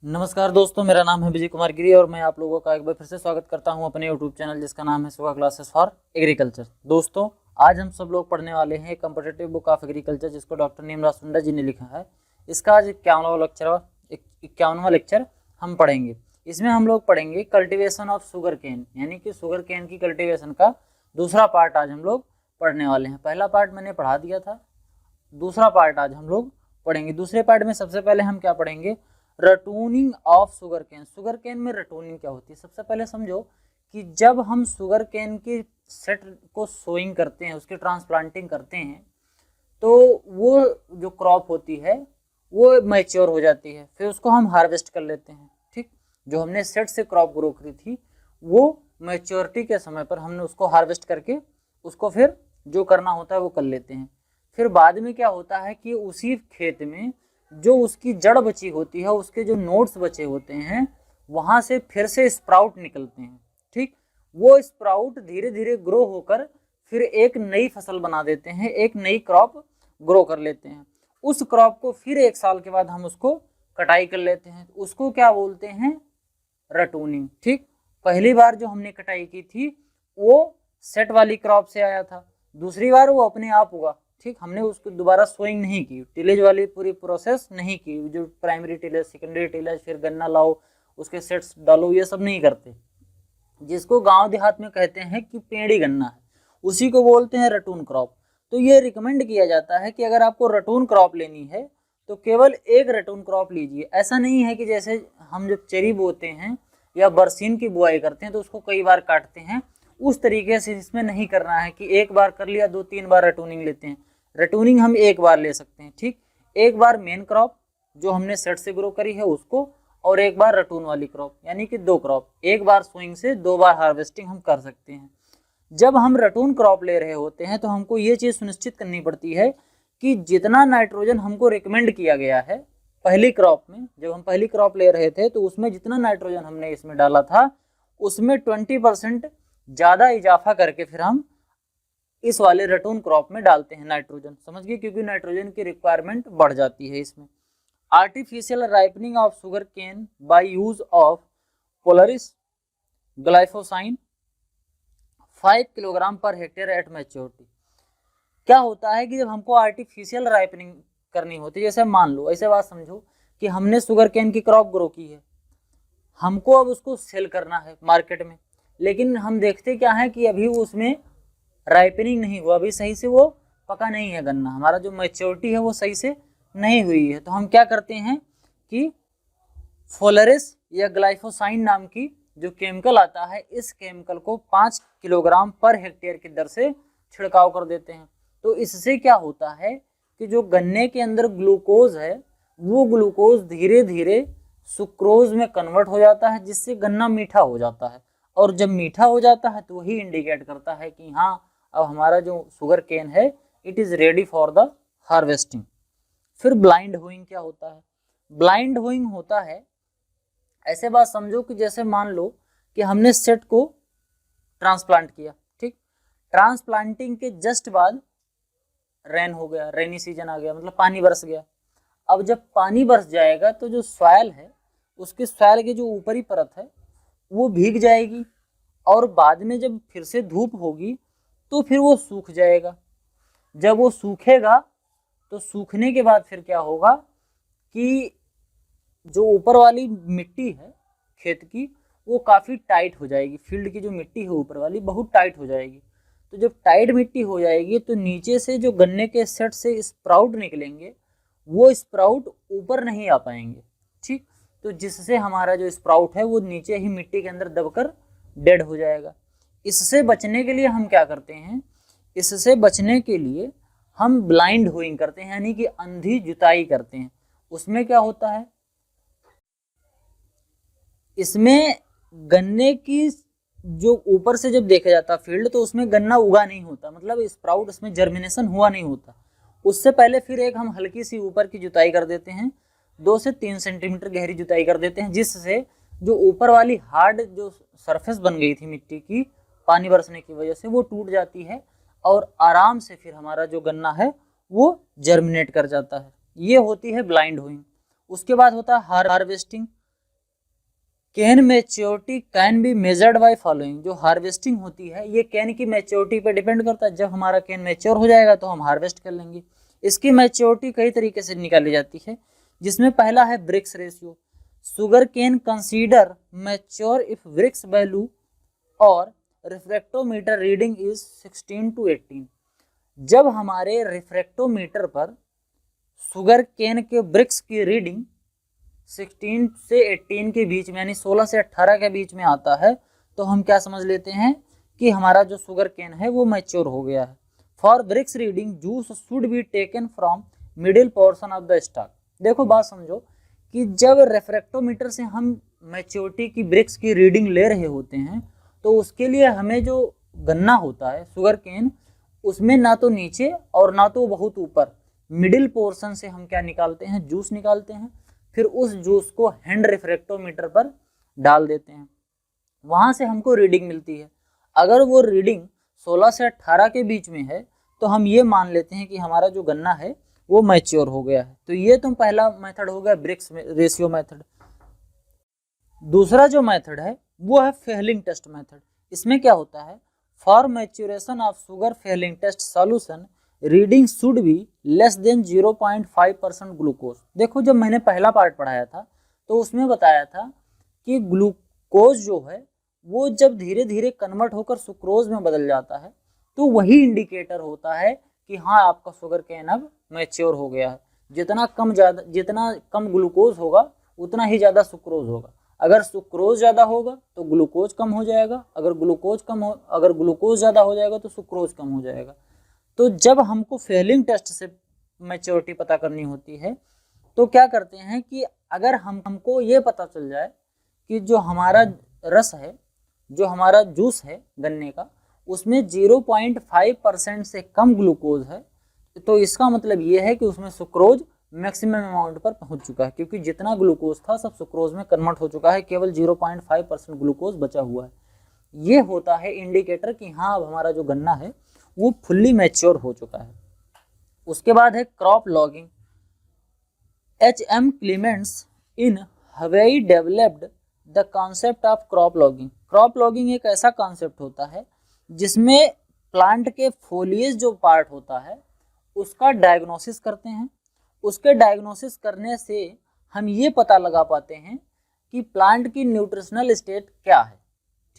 नमस्कार दोस्तों, मेरा नाम है विजय कुमार गिरी और मैं आप लोगों का एक बार फिर से स्वागत करता हूं अपने यूट्यूब चैनल जिसका नाम है सुगा क्लासेस फॉर एग्रीकल्चर। दोस्तों, आज हम सब लोग पढ़ने वाले हैं कॉम्पिटिटिव बुक ऑफ एग्रीकल्चर जिसको डॉक्टर नीमराज सुंडा जी ने लिखा है। इसका आज 51वां लेक्चर हम पढ़ेंगे। इसमें हम लोग पढ़ेंगे कल्टिवेशन ऑफ शुगर केन, यानी कि शुगर केन की कल्टिवेशन का दूसरा पार्ट आज हम लोग पढ़ने वाले हैं। पहला पार्ट मैंने पढ़ा दिया था, दूसरा पार्ट आज हम लोग पढ़ेंगे। दूसरे पार्ट में सबसे पहले हम क्या पढ़ेंगे, ratooning of sugar cane. Sugar cane में रटूनिंग क्या होती है, सबसे पहले समझो कि जब हम शुगर केन के सेट को सोइंग करते हैं, उसकी ट्रांसप्लांटिंग करते हैं, तो वो जो क्रॉप होती है वो मैच्योर हो जाती है, फिर उसको हम हार्वेस्ट कर लेते हैं। ठीक, जो हमने सेट से क्रॉप ग्रो करी थी वो मैच्योरिटी के समय पर हमने उसको हार्वेस्ट करके उसको फिर जो करना होता है वो कर लेते हैं। फिर बाद में क्या होता है कि उसी खेत में जो उसकी जड़ बची होती है, उसके जो नोड्स बचे होते हैं, वहां से फिर से स्प्राउट निकलते हैं। ठीक, वो स्प्राउट धीरे धीरे ग्रो होकर फिर एक नई फसल बना देते हैं, एक नई क्रॉप ग्रो कर लेते हैं। उस क्रॉप को फिर 1 साल के बाद हम उसको कटाई कर लेते हैं, उसको क्या बोलते हैं, रटूनिंग। ठीक, पहली बार जो हमने कटाई की थी वो सेट वाली क्रॉप से आया था, दूसरी बार वो अपने आप हुआ। ठीक, हमने उसको दोबारा सोइंग नहीं की, टिलेज वाली पूरी प्रोसेस नहीं की, जो प्राइमरी टिलेज, सेकेंडरी टिलेज, फिर गन्ना लाओ, उसके सेट्स डालो, ये सब नहीं करते। जिसको गांव देहात में कहते हैं कि पेड़ी गन्ना है, उसी को बोलते हैं रटून क्रॉप। तो ये रिकमेंड किया जाता है कि अगर आपको रटून क्रॉप लेनी है तो केवल एक रटून क्रॉप लीजिए। ऐसा नहीं है कि जैसे हम जब चेरी बोते हैं या बरसीन की बुआई करते हैं तो उसको कई बार काटते हैं, उस तरीके से इसमें नहीं करना है कि एक बार कर लिया 2-3 बार रटूनिंग लेते हैं। रटूनिंग हम एक बार ले सकते हैं। ठीक, एक बार मेन क्रॉप जो हमने सेट से ग्रो करी है उसको, और एक बार रटून वाली क्रॉप, यानी कि 2 क्रॉप, एक बार सोइंग से 2 बार हार्वेस्टिंग हम कर सकते हैं। जब हम रटून क्रॉप ले रहे होते हैं तो हमको ये चीज़ सुनिश्चित करनी पड़ती है कि जितना नाइट्रोजन हमको रिकमेंड किया गया है पहली क्रॉप में, जब हम पहली क्रॉप ले रहे थे तो उसमें जितना नाइट्रोजन हमने इसमें डाला था उसमें 20% ज़्यादा इजाफा करके फिर हम इस वाले रटून क्रॉप में डालते हैं नाइट्रोजन। समझ गए, क्योंकि नाइट्रोजन की रिक्वायरमेंट बढ़ जाती है इसमें। Artificial ripening of sugar cane by use of polaris glyphosine 5 kilogram पर हेक्टेयर एट मैच्योरिटी। क्या होता है कि जब हमको आर्टिफिशियल राइपनिंग करनी होती है, जैसे मान लो, ऐसे बात समझो कि हमने शुगर केन की क्रॉप ग्रो की है, हमको अब उसको सेल करना है मार्केट में, लेकिन हम देखते क्या है कि अभी उसमें राइपनिंग नहीं हुआ, अभी सही से वो पका नहीं है गन्ना, हमारा जो मैच्योरिटी है वो सही से नहीं हुई है। तो हम क्या करते हैं कि फोलरिस या ग्लाइफोसाइन नाम की जो केमिकल आता है, इस केमिकल को 5 किलोग्राम पर हेक्टेयर की दर से छिड़काव कर देते हैं। तो इससे क्या होता है कि जो गन्ने के अंदर ग्लूकोज है वो ग्लूकोज धीरे धीरे सुक्रोज में कन्वर्ट हो जाता है, जिससे गन्ना मीठा हो जाता है। और जब मीठा हो जाता है तो वही इंडिकेट करता है कि हाँ, अब हमारा जो शुगर केन है it is ready for the harvesting. फिर ब्लाइंड होइंग क्या होता है, ब्लाइंड होइंग होता है, ऐसे बात समझो कि जैसे मान लो कि हमने सेट को ट्रांसप्लांट किया। ठीक, ट्रांसप्लांटिंग के जस्ट बाद रेन हो गया, रेनी सीजन आ गया, मतलब पानी बरस गया। अब जब पानी बरस जाएगा तो जो सॉइल है, उसकी सॉइल की जो ऊपरी परत है वो भीग जाएगी, और बाद में जब फिर से धूप होगी तो फिर वो सूख जाएगा। जब वो सूखेगा तो सूखने के बाद फिर क्या होगा कि जो ऊपर वाली मिट्टी है खेत की वो काफ़ी टाइट हो जाएगी, फील्ड की जो मिट्टी है ऊपर वाली बहुत टाइट हो जाएगी। तो जब टाइट मिट्टी हो जाएगी तो नीचे से जो गन्ने के सेट से स्प्राउट निकलेंगे वो स्प्राउट ऊपर नहीं आ पाएंगे। ठीक, तो जिससे हमारा जो स्प्राउट है वो नीचे ही मिट्टी के अंदर दबकर डेड हो जाएगा। इससे बचने के लिए हम क्या करते हैं, इससे बचने के लिए हम ब्लाइंड होइंग करते हैं, यानी कि अंधी जुताई करते हैं। उसमें क्या होता है, इसमें गन्ने की जो ऊपर से जब देखा जाता फील्ड तो उसमें गन्ना उगा नहीं होता, मतलब स्प्राउट उसमें जर्मिनेशन हुआ नहीं होता। उससे पहले फिर एक हम हल्की सी ऊपर की जुताई कर देते हैं, 2 से 3 सेंटीमीटर गहरी जुताई कर देते हैं, जिससे जो ऊपर वाली हार्ड जो सरफेस बन गई थी मिट्टी की पानी बरसने की वजह से वो टूट जाती है, और आराम से फिर हमारा जो गन्ना है वो जर्मिनेट कर जाता है। ये होती है ब्लाइंड होइंग। उसके बाद होता है harvesting. Can maturity can be measured by following. जो हार्वेस्टिंग होती है ये कैन की मैच्योरिटी पे डिपेंड करता है। जब हमारा कैन मैच्योर हो जाएगा तो हम हार्वेस्ट कर लेंगे। इसकी मैच्योरिटी कई तरीके से निकाली जाती है, जिसमें पहला है Brix ratio. Sugarcane consider mature if Brix value और रिफ्रैक्टोमीटर रीडिंग इज 16 to 18। जब हमारे रिफ्रैक्टोमीटर पर शुगर कैन के ब्रिक्स की रीडिंग 16 से 18 के बीच में, यानी 16 से 18 के बीच में आता है, तो हम क्या समझ लेते हैं कि हमारा जो शुगर कैन है वो मैच्योर हो गया है। For Brix reading juice should be taken from middle portion of the stalk. देखो बात समझो कि जब रेफ्रेक्टोमीटर से हम मैच्योरिटी की ब्रिक्स की रीडिंग ले रहे होते हैं तो उसके लिए हमें जो गन्ना होता है शुगर कैन, उसमें ना तो नीचे और ना तो बहुत ऊपर, मिडिल पोर्शन से हम क्या निकालते हैं, जूस निकालते हैं। फिर उस जूस को हैंड रिफ्रैक्टोमीटर पर डाल देते हैं, वहां से हमको रीडिंग मिलती है। अगर वो रीडिंग 16 से 18 के बीच में है तो हम ये मान लेते हैं कि हमारा जो गन्ना है वो मैच्योर हो गया है। तो ये तो पहला मेथड हो गया ब्रिक्स रेशियो मेथड। दूसरा जो मेथड है वो है फेलिंग टेस्ट मेथड। इसमें क्या होता है, for maturation of sugar Fehling test solution reading should be less than 0.5% glucose. देखो जब मैंने पहला पार्ट पढ़ाया था तो उसमें बताया था कि ग्लूकोज जो है वो जब धीरे धीरे कन्वर्ट होकर सुक्रोज में बदल जाता है तो वही इंडिकेटर होता है कि हाँ आपका शुगर कैन अब मैच्योर हो गया है। जितना कम ग्लूकोज होगा उतना ही ज़्यादा सुक्रोज होगा। अगर सुक्रोज ज़्यादा होगा तो ग्लूकोज कम हो जाएगा, अगर ग्लूकोज ज़्यादा हो जाएगा तो सुक्रोज कम हो जाएगा। तो जब हमको फेलिंग टेस्ट से मैच्योरिटी पता करनी होती है तो क्या करते हैं कि अगर हमको ये पता चल जाए कि जो हमारा रस है, जो हमारा जूस है गन्ने का, उसमें 0.5% से कम ग्लूकोज है, तो इसका मतलब ये है कि उसमें सुक्रोज मैक्सिमम अमाउंट पर पहुंच चुका है, क्योंकि जितना ग्लूकोज था सब सुक्रोज में कन्वर्ट हो चुका है, केवल 0.5% ग्लूकोज बचा हुआ है। ये होता है इंडिकेटर कि हाँ अब हमारा जो गन्ना है वो फुल्ली मैच्योर हो चुका है। उसके बाद है crop logging. H.M. Clements in Hawaii developed the concept of crop logging. Crop logging एक ऐसा कॉन्सेप्ट होता है जिसमें प्लांट के फोलिएज जो पार्ट होता है उसका डायग्नोसिस करते हैं। उसके डायग्नोसिस करने से हम ये पता लगा पाते हैं कि प्लांट की न्यूट्रिशनल स्टेट क्या है।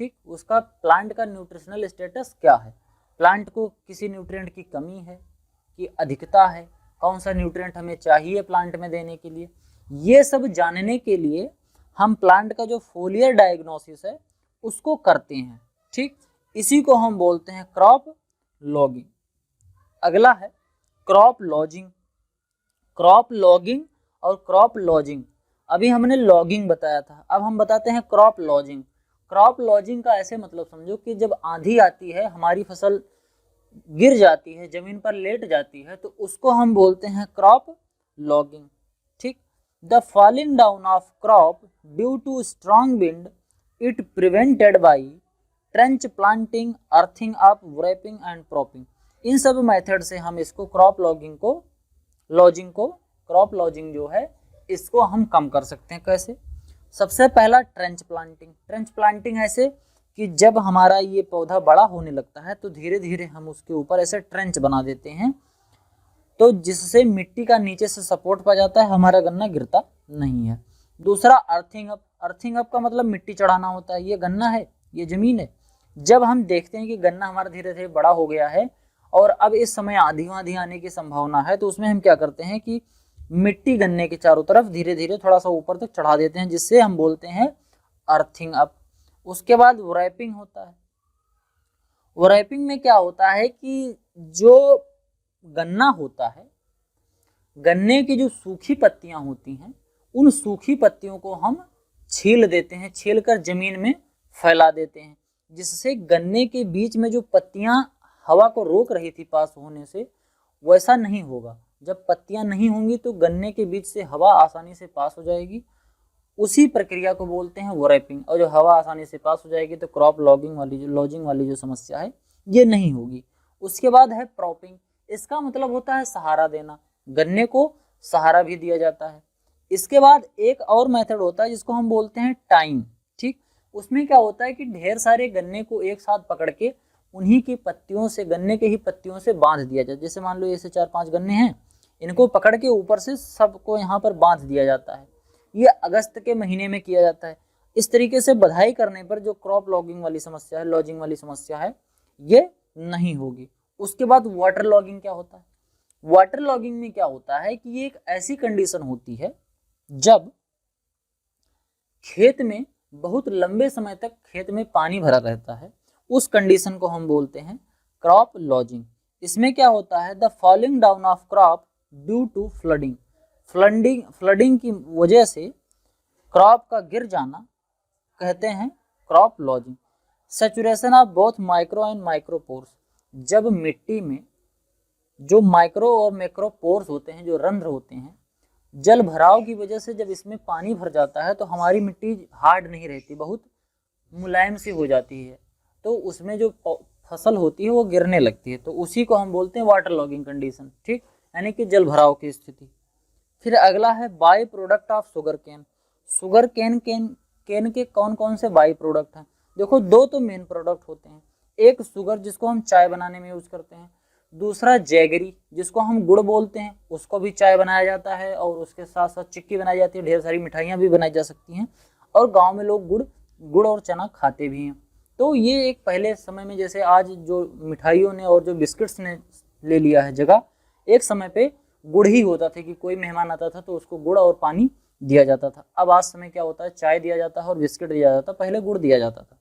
ठीक, उसका प्लांट का न्यूट्रिशनल स्टेटस क्या है, प्लांट को किसी न्यूट्रिएंट की कमी है कि अधिकता है, कौन सा न्यूट्रिएंट हमें चाहिए प्लांट में देने के लिए, ये सब जानने के लिए हम प्लांट का जो फोलियर डायग्नोसिस है उसको करते हैं। ठीक, इसी को हम बोलते हैं क्रॉप लॉगिंग। अगला है क्रॉप लॉजिंग। क्रॉप लॉगिंग और क्रॉप लॉजिंग, अभी हमने लॉगिंग बताया था, अब हम बताते हैं क्रॉप लॉजिंग। क्रॉप लॉजिंग का ऐसे मतलब समझो कि जब आंधी आती है, हमारी फसल गिर जाती है, जमीन पर लेट जाती है, तो उसको हम बोलते हैं क्रॉप लॉगिंग। ठीक, the falling down of crop due to strong wind it prevented by trench planting, earthing up, wrapping and propping. इन सब मेथड से हम इसको क्रॉप लॉजिंग जो है इसको हम कम कर सकते हैं। कैसे? सबसे पहला ट्रेंच प्लांटिंग। ट्रेंच प्लांटिंग ऐसे कि जब हमारा ये पौधा बड़ा होने लगता है तो धीरे धीरे हम उसके ऊपर ऐसे ट्रेंच बना देते हैं, तो जिससे मिट्टी का नीचे से सपोर्ट पा जाता है, हमारा गन्ना गिरता नहीं है। दूसरा अर्थिंग अप। अर्थिंग अप का मतलब मिट्टी चढ़ाना होता है। ये गन्ना है, ये जमीन है, जब हम देखते हैं कि गन्ना हमारा धीरे धीरे बड़ा हो गया है और अब इस समय आंधी आने की संभावना है, तो उसमें हम क्या करते हैं कि मिट्टी गन्ने के चारों तरफ धीरे धीरे थोड़ा सा ऊपर तक चढ़ा देते हैं, जिससे हम बोलते हैं अर्थिंग अप। उसके बाद रैपिंग होता है। रैपिंग में क्या होता है कि जो गन्ना होता है, गन्ने की जो सूखी पत्तियां होती हैं, उन सूखी पत्तियों को हम छील देते हैं, छील कर जमीन में फैला देते हैं, जिससे गन्ने के बीच में जो पत्तियां हवा को रोक रही थी पास होने से, वैसा नहीं होगा। जब पत्तियां नहीं होंगी तो गन्ने के बीच से हवा आसानी से पास हो जाएगी। उसी प्रक्रिया को बोलते हैं रैपिंग। और जो हवा आसानी से पास हो जाएगी तो क्रॉप लॉजिंग वाली जो समस्या है ये नहीं होगी। उसके बाद है प्रॉपिंग। इसका मतलब होता है सहारा देना, गन्ने को सहारा भी दिया जाता है। इसके बाद एक और मेथड होता है जिसको हम बोलते हैं टाइम। ठीक। उसमें क्या होता है कि ढेर सारे गन्ने को एक साथ पकड़ के उन्हीं की पत्तियों से, गन्ने के ही पत्तियों से बांध दिया जाता है। जैसे मान लो ऐसे 4-5 गन्ने हैं, इनको पकड़ के ऊपर से सबको यहाँ पर बांध दिया जाता है। ये अगस्त के महीने में किया जाता है। इस तरीके से बधाई करने पर जो क्रॉप लॉगिंग वाली समस्या है, लॉजिंग वाली समस्या है, ये नहीं होगी। उसके बाद वाटर लॉगिंग क्या होता है? वाटर लॉगिंग में क्या होता है कि ये एक ऐसी कंडीशन होती है जब खेत में बहुत लंबे समय तक खेत में पानी भरा रहता है, उस कंडीशन को हम बोलते हैं क्रॉप लॉजिंग। इसमें क्या होता है, the falling down of crop due to flooding, flooding की वजह से क्रॉप का गिर जाना कहते हैं crop lodging. Saturation of both micro and micropores, जब मिट्टी में जो माइक्रो और मैक्रोपोर्स होते हैं, जो रंध्र होते हैं, जल भराव की वजह से जब इसमें पानी भर जाता है तो हमारी मिट्टी हार्ड नहीं रहती, बहुत मुलायम सी हो जाती है, तो उसमें जो फसल होती है वो गिरने लगती है, तो उसी को हम बोलते हैं वाटर लॉगिंग कंडीशन, ठीक, यानी कि जल भराव की स्थिति। फिर अगला है byproduct of sugar cane. Sugar cane के कौन कौन से बाई प्रोडक्ट हैं? देखो, दो तो मेन प्रोडक्ट होते हैं, एक शुगर जिसको हम चाय बनाने में यूज करते हैं, दूसरा जैगरी जिसको हम गुड़ बोलते हैं, उसको भी चाय बनाया जाता है और उसके साथ साथ चिक्की बनाई जाती है, ढेर सारी मिठाइयाँ भी बनाई जा सकती हैं, और गाँव में लोग गुड़ और चना खाते भी हैं। तो ये एक पहले समय में, जैसे आज जो मिठाइयों ने और जो बिस्किट्स ने ले लिया है जगह, एक समय पे गुड़ ही होता था कि कोई मेहमान आता था तो उसको गुड़ और पानी दिया जाता था। अब आज समय क्या होता है, चाय दिया जाता है और बिस्किट दिया जाता है, पहले गुड़ दिया जाता था।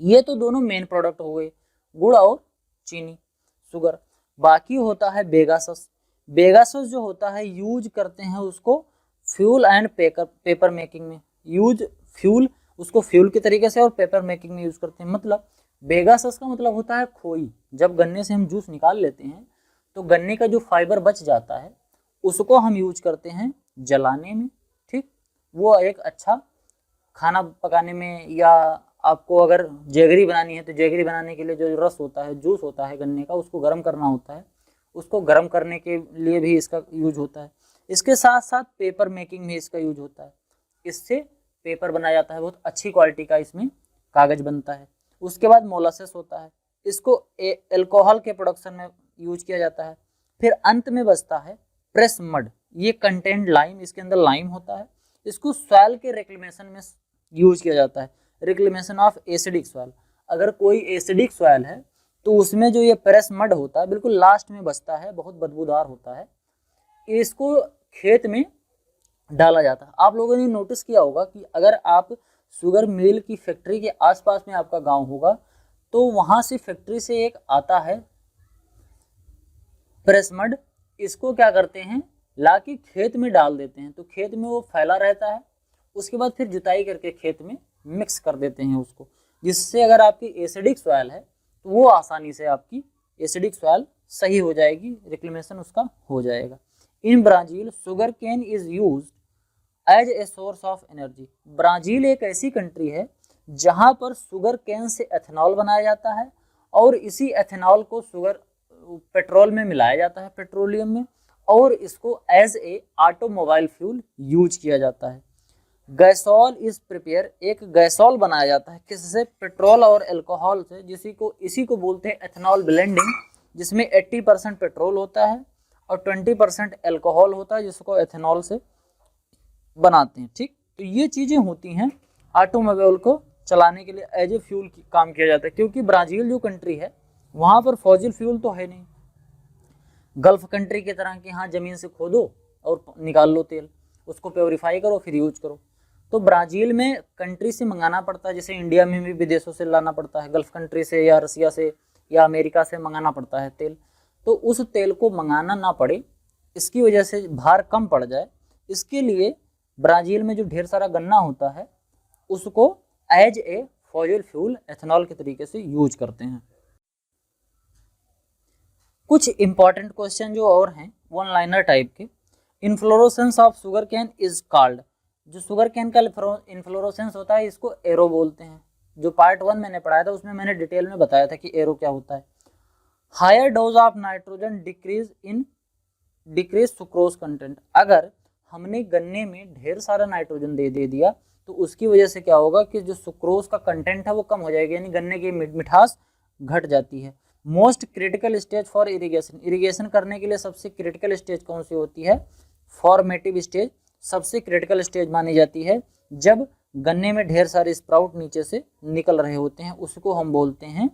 ये तो दोनों मेन प्रोडक्ट हो गए, गुड़ और चीनी, शुगर। बाकी होता है बेगासस। बेगासस जो होता है यूज करते हैं उसको फ्यूल एंड पेपर मेकिंग में, उसको फ्यूल के तरीके से और पेपर मेकिंग में यूज करते हैं। मतलब बेगासस का मतलब होता है खोई। जब गन्ने से हम जूस निकाल लेते हैं तो गन्ने का जो फाइबर बच जाता है उसको हम यूज करते हैं जलाने में, ठीक। वो एक अच्छा खाना पकाने में, या आपको अगर जैगरी बनानी है तो जैगरी बनाने के लिए जो रस होता है, जूस होता है गन्ने का, उसको गर्म करना होता है, उसको गर्म करने के लिए भी इसका यूज होता है। इसके साथ साथ पेपर मेकिंग में इसका यूज होता है, इससे पेपर बनाया जाता है, बहुत अच्छी क्वालिटी का इसमें कागज बनता है। उसके बाद मोलासेस होता है, इसको एल्कोहल के प्रोडक्शन में यूज किया जाता है। फिर अंत में बचता है प्रेस मड, ये कंटेंट लाइम, इसके अंदर लाइम होता है, इसको सॉइल के रिक्लेमेशन में यूज किया जाता है, रिक्लेमेशन ऑफ एसिडिक सॉइल। अगर कोई एसिडिक सॉइल है तो उसमें जो ये प्रेस मड होता है बिल्कुल लास्ट में बचता है, बहुत बदबूदार होता है, इसको खेत में डाला जाता है। आप लोगों ने नोटिस किया होगा कि अगर आप शुगर मिल की फैक्ट्री के आसपास में आपका गांव होगा तो वहां से फैक्ट्री से एक आता है प्रेस मड, इसको क्या करते हैं, लाके खेत में डाल देते हैं, तो खेत में वो फैला रहता है। उसके बाद फिर जुताई करके खेत में मिक्स कर देते हैं उसको, जिससे अगर आपकी एसिडिक सॉइल है तो वो आसानी से आपकी एसिडिक सॉइल सही हो जाएगी, रिक्लेमेशन उसका हो जाएगा। In Brazil sugarcane is used as a source of energy. Brazil एक ऐसी कंट्री है जहां पर शुगर केन से एथेनॉल बनाया जाता है और इसी एथेनॉल को शुगर पेट्रोल में मिलाया जाता है, पेट्रोलियम में, और इसको as a automobile fuel use किया जाता है। गैसोल इज प्रिपेयर, एक गैसोल बनाया जाता है किससे, पेट्रोल और अल्कोहल से, इसी को बोलते हैं एथेनॉल ब्लेंडिंग, जिसमें 80% पेट्रोल होता है और 20% अल्कोहल होता है, जिसको एथेनॉल से बनाते हैं, ठीक। तो ये चीज़ें होती हैं, ऑटोमोबाइल को चलाने के लिए एज ए फ्यूल काम किया जाता है। क्योंकि ब्राज़ील जो कंट्री है वहाँ पर फॉसिल फ्यूल तो है नहीं, गल्फ कंट्री की तरह कि हाँ ज़मीन से खोदो और निकाल लो तेल, उसको प्योरीफाई करो फिर यूज करो। तो ब्राज़ील में कंट्री से मंगाना पड़ता है, जैसे इंडिया में भी विदेशों से लाना पड़ता है, गल्फ कंट्री से या रसिया से या अमेरिका से मंगाना पड़ता है तेल। तो उस तेल को मंगाना ना पड़े, इसकी वजह से भार कम पड़ जाए, इसके लिए ब्राज़ील में जो ढेर सारा गन्ना होता है उसको as a fossil fuel ethanol के तरीके से यूज करते हैं। कुछ इंपॉर्टेंट क्वेश्चन जो और हैं वन लाइनर टाइप के, inflorescence of sugar cane is called, जो शुगर कैन का इन्फ्लोरेसेंस होता है इसको एरो बोलते हैं। जो पार्ट 1 मैंने पढ़ाया था उसमें मैंने डिटेल में बताया था कि एरो क्या होता है। Higher dose of nitrogen decrease sucrose content, अगर हमने गन्ने में ढेर सारा नाइट्रोजन दे दिया तो उसकी वजह से क्या होगा कि जो सुक्रोज का कंटेंट है वो कम हो जाएगा, यानी गन्ने की मिठास घट जाती है। Most critical stage for irrigation, irrigation करने के लिए सबसे क्रिटिकल स्टेज कौन सी होती है? फॉर्मेटिव स्टेज सबसे क्रिटिकल स्टेज मानी जाती है, जब गन्ने में ढेर सारे स्प्राउट नीचे से निकल रहे होते हैं, उसको हम बोलते हैं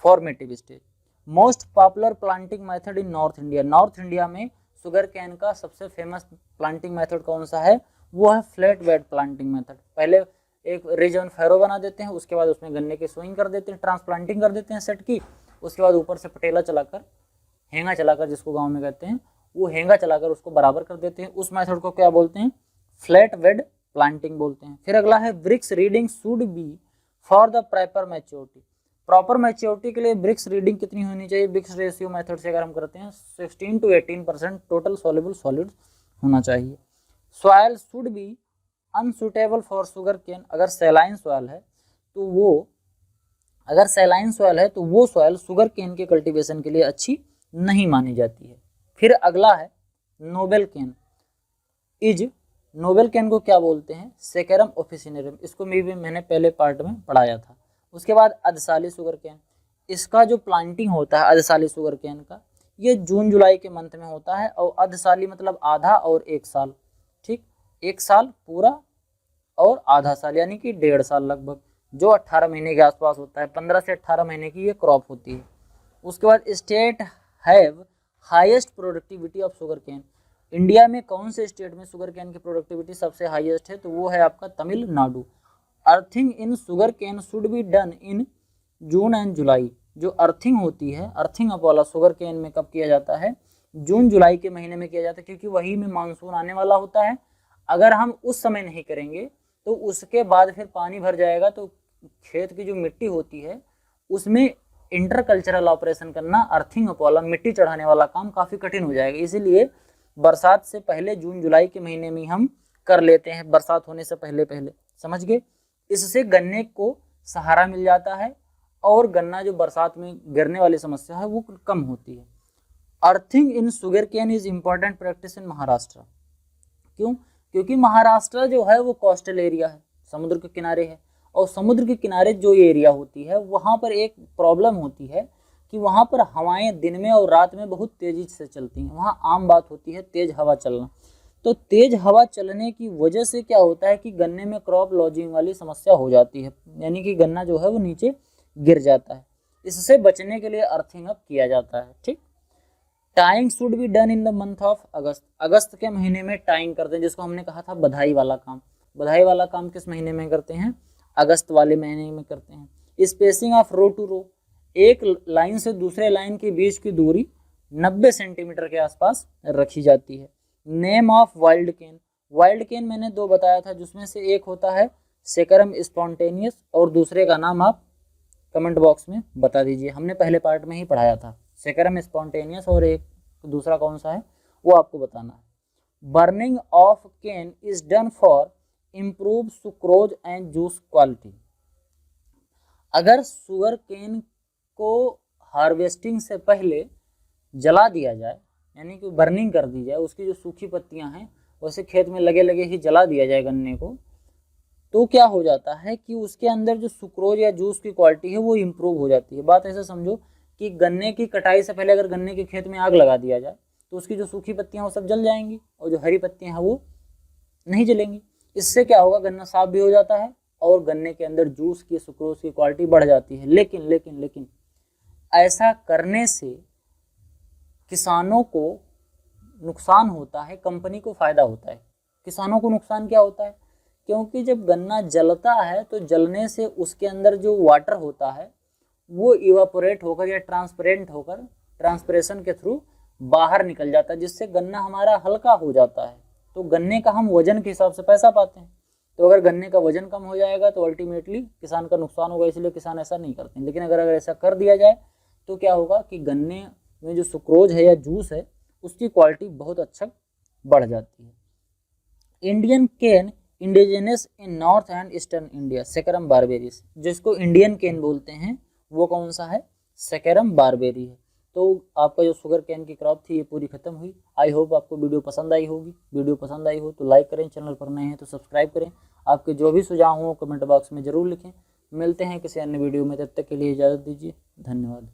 formative stage. Most popular planting method in north India, north India में शुगर कैन का सबसे फेमस प्लांटिंग मेथड कौन सा है? वो है फ्लैट बेड प्लांटिंग मेथड। पहले एक रिज एंड फैरो बना देते हैं, उसके बाद उसमें गन्ने की स्विंग कर देते हैं, ट्रांसप्लांटिंग कर देते हैं सेट की, उसके बाद ऊपर से पटेला चलाकर, हेंगा चलाकर जिसको गांव में कहते हैं, वो हेंगा चलाकर उसको बराबर कर देते हैं। उस मेथड को क्या बोलते हैं? फ्लैट बेड प्लांटिंग बोलते हैं। फिर अगला है Brix reading should be for the proper maturity, proper maturity के लिए ब्रिक्स रीडिंग कितनी होनी चाहिए? ब्रिक्स रेशियो मेथड से अगर हम करते हैं 16 to 18% टोटल सॉल्युबल सॉलिड्स होना चाहिए। Soil should be unsuitable for sugarcane, अगर सैलाइन सॉइल है तो वो सॉइल शुगर केन के कल्टीवेशन के लिए अच्छी नहीं मानी जाती है। फिर अगला है नोबेल केन। नोबेल केन को क्या बोलते हैं? सेकेरम ऑफिसिनेरम, इसको मैंने पहले पार्ट में पढ़ाया था। उसके बाद अधसाली शुगर केन, इसका जो प्लांटिंग होता है अधसाली शुगर केन का, ये जून जुलाई के मंथ में होता है, और अधसाली मतलब आधा और 1 साल, ठीक, 1 साल पूरा और आधा साल, यानी कि 1.5 साल लगभग, जो 18 महीने के आसपास होता है। 15 से 18 महीने की ये क्रॉप होती है। उसके बाद state have highest productivity of sugar cane, India में कौन से स्टेट में शुगर केन की प्रोडक्टिविटी सबसे हाईएस्ट है? तो वो है आपका Tamil Nadu. Earthing in sugar cane should be done in June and July, जो अर्थिंग होती है, अर्थिंग अप वाला शुगर केन में कब किया जाता है? जून जुलाई के महीने में किया जाता है, क्योंकि वही में मानसून आने वाला होता है। अगर हम उस समय नहीं करेंगे तो उसके बाद फिर पानी भर जाएगा, तो खेत की जो मिट्टी होती है उसमें इंटरकल्चरल ऑपरेशन करना, अर्थिंग अप वाला मिट्टी चढ़ाने वाला काम काफ़ी कठिन हो जाएगा। इसीलिए बरसात से पहले जून जुलाई के महीने में हम कर लेते हैं, बरसात होने से पहले पहले, समझ गए? इससे गन्ने को सहारा मिल जाता है और गन्ना जो बरसात में गिरने वाली समस्या है वो कम होती है। Earthing in sugar cane is important practice in Maharashtra, क्यों? क्योंकि महाराष्ट्र जो है वो कोस्टल एरिया है, समुद्र के किनारे है, और समुद्र के किनारे जो एरिया होती है वहाँ पर एक प्रॉब्लम होती है कि वहाँ पर हवाएं दिन में और रात में बहुत तेज़ी से चलती हैं। वहाँ आम बात होती है तेज़ हवा चलना, तो तेज़ हवा चलने की वजह से क्या होता है कि गन्ने में क्रॉप लॉजिंग वाली समस्या हो जाती है, यानी कि गन्ना जो है वो नीचे गिर जाता है। इससे बचने के लिए अर्थिंग अप किया जाता है, ठीक। Tying should be done in the month of August, अगस्त के महीने में टाइंग करते हैं, जिसको हमने कहा था बधाई वाला काम। बधाई वाला काम किस महीने में करते हैं? अगस्त वाले महीने में करते हैं। स्पेसिंग ऑफ रो टू रो, एक लाइन से दूसरे लाइन के बीच की दूरी 90 सेंटीमीटर के आसपास रखी जाती है। Name of wild cane, wild cane मैंने 2 बताया था, जिसमें से एक होता है सेकरम स्पॉन्टेनियस और दूसरे का नाम आप कमेंट बॉक्स में बता दीजिए। हमने पहले पार्ट में ही पढ़ाया था सेकरम स्पॉन्टेनियस, और एक दूसरा कौन सा है वो आपको बताना है। Burning of cane is done for improve sucrose and juice quality, अगर शुगर केन को हार्वेस्टिंग से पहले जला दिया जाए, यानी कि बर्निंग कर दी जाए, उसकी जो सूखी पत्तियां हैं वैसे खेत में लगे लगे ही जला दिया जाए गन्ने को, तो क्या हो जाता है कि उसके अंदर जो सुक्रोज या जूस की क्वालिटी है वो इम्प्रूव हो जाती है। बात ऐसे समझो कि गन्ने की कटाई से पहले अगर गन्ने के खेत में आग लगा दिया जाए तो उसकी जो सूखी पत्तियां वो सब जल जाएंगी और जो हरी पत्तियां हैं वो नहीं जलेंगी। इससे क्या होगा, गन्ना साफ भी हो जाता है और गन्ने के अंदर जूस की सुक्रोज की क्वालिटी बढ़ जाती है। लेकिन लेकिन लेकिन ऐसा करने से किसानों को नुकसान होता है, कंपनी को फ़ायदा होता है। किसानों को नुकसान क्या होता है? क्योंकि जब गन्ना जलता है तो जलने से उसके अंदर जो वाटर होता है वो इवापोरेट होकर या ट्रांसपेरेंट होकर ट्रांसपिरेशन के थ्रू बाहर निकल जाता है, जिससे गन्ना हमारा हल्का हो जाता है। तो गन्ने का हम वजन के हिसाब से पैसा पाते हैं। तो अगर गन्ने का वजन कम हो जाएगा तो अल्टीमेटली किसान का नुकसान होगा, इसलिए किसान ऐसा नहीं करते हैं। लेकिन अगर ऐसा कर दिया जाए तो क्या होगा कि गन्ने में जो सुक्रोज है या जूस है उसकी क्वालिटी बहुत अच्छा बढ़ जाती है। Indian cane indigenous in north and eastern India, saccharum barberi, जिसको इंडियन केन बोलते हैं वो कौन सा है? सेकरम बारबेरी है। तो आपका जो शुगर कैन की क्रॉप थी ये पूरी ख़त्म हुई। आई होप आपको वीडियो पसंद आई होगी। वीडियो पसंद आई हो तो लाइक करें, चैनल पर नए हैं तो सब्सक्राइब करें। आपके जो भी सुझाव हों कमेंट बॉक्स में ज़रूर लिखें। मिलते हैं किसी अन्य वीडियो में, तब तक के लिए इजाज़त दीजिए। धन्यवाद।